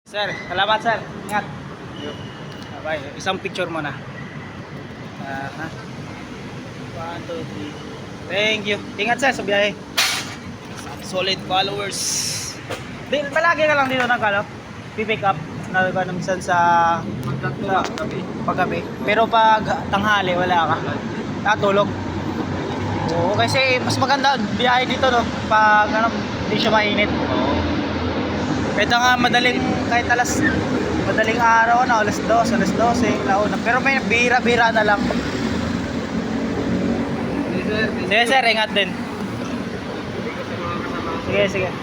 Sir, salamat sir. Ingat. Bye. Isang picture muna. Ha? 1, 2, 3. Thank you. Ingat sir sa biyahe. Solid followers. Palagi ka lang dito pipick up na minsan sa paggabi. Pero pag tanghali wala ka. Natulog. Oo, kasi mas maganda biyahe dito no pag hindi siya mainit. Pwede nga kahit madaling araw na, alas 12, laon na. Pero may bira-bira na lang. Sige sir, ingat din. Sige.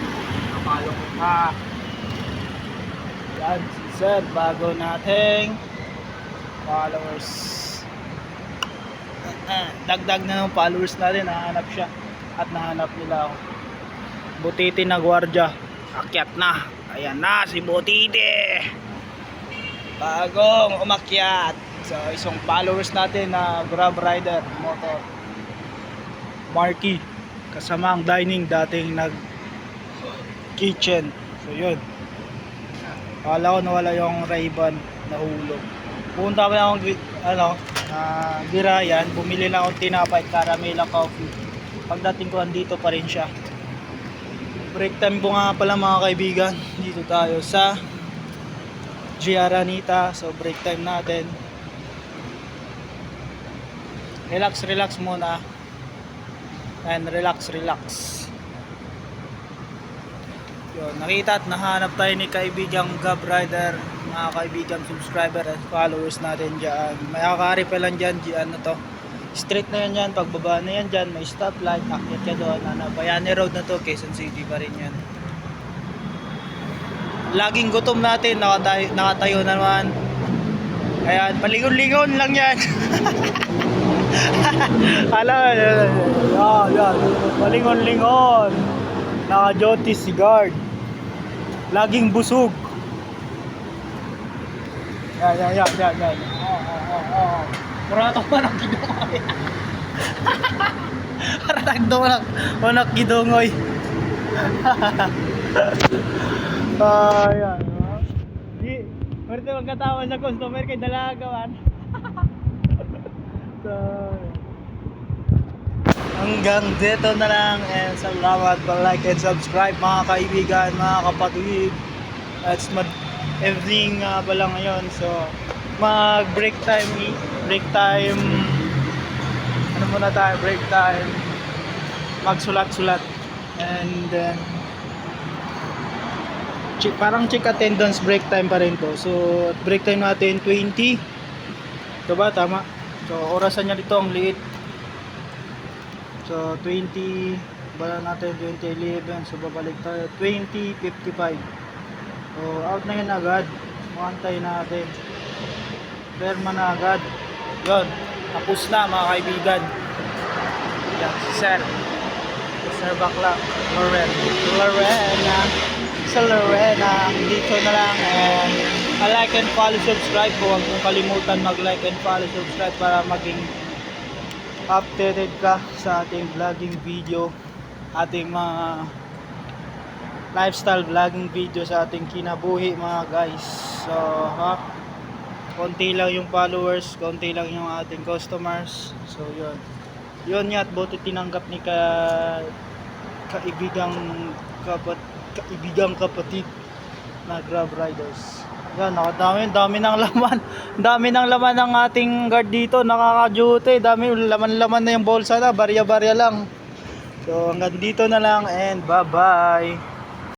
Yan si sir, bago nating followers. Dagdag na ng followers natin, nahanap siya. At nahanap nila ako. Butiti na gwardiya. Akyat na. Ayan na si Butiti. Bagong umakyat. So isang followers natin na Grab Rider motor. Marky. Kasama ang dining dating kitchen. So yun. Akala ko nawala yung Ray-Ban nahulog. Punta ko na akong Birayan. Bumili na akong tinapay at caramel coffee. Pagdating ko andito pa rin siya. Break time po nga pala mga kaibigan. Dito tayo sa Giaranita. So break time natin. Relax muna. And relax. Yun, nakita at nahanap tayo ni kaibigang Grab Rider. Mga kaibigan, subscriber at followers natin dyan. May akari pa lang dyan. To street na yan, pagbaba na yan dyan, may stoplight, akyat ka doon, Bayani Road na to, Quezon City pa rin yan. Laging gutom natin, nakatayo naman. Ayan, palingon-lingon lang yan. Yan, palingon-lingon. Naka-duty si guard. Laging busog. Yan. Muratok pa ng gidungoy. Manak gidungoy. Ayan. Pwede magkatawa sa customer kay dalagawan. So, hanggang dito na lang. And salamat pa like and subscribe mga kaibigan, mga kapatid. It's everything pala ngayon. So mag break time magsulat-sulat and then parang check attendance break time pa rin to. So break time natin 20 ito ba tama? So orasan niya dito ang liit. So 20 bala natin 2011. So babalik tayo 20:55. So out na yun agad. Muantay natin perma na agad. Yun, tapos na mga kaibigan. Yan, si Sir Bakla Lorena dito na lang. And like and follow, subscribe po. Huwag mong kalimutan mag like and follow, subscribe para maging updated ka sa ating vlogging video, ating mga lifestyle vlogging video sa ating kinabuhi mga guys. So konti lang yung followers, konti lang yung ating customers. So yun nga, at buti tinanggap ni kaibigang kapatid na Grab Riders. Yan, dami ng laman ng ating guard dito, nakaka-duty, dami laman na yung bolsa na, barya-barya lang. So hanggang dito na lang and bye bye.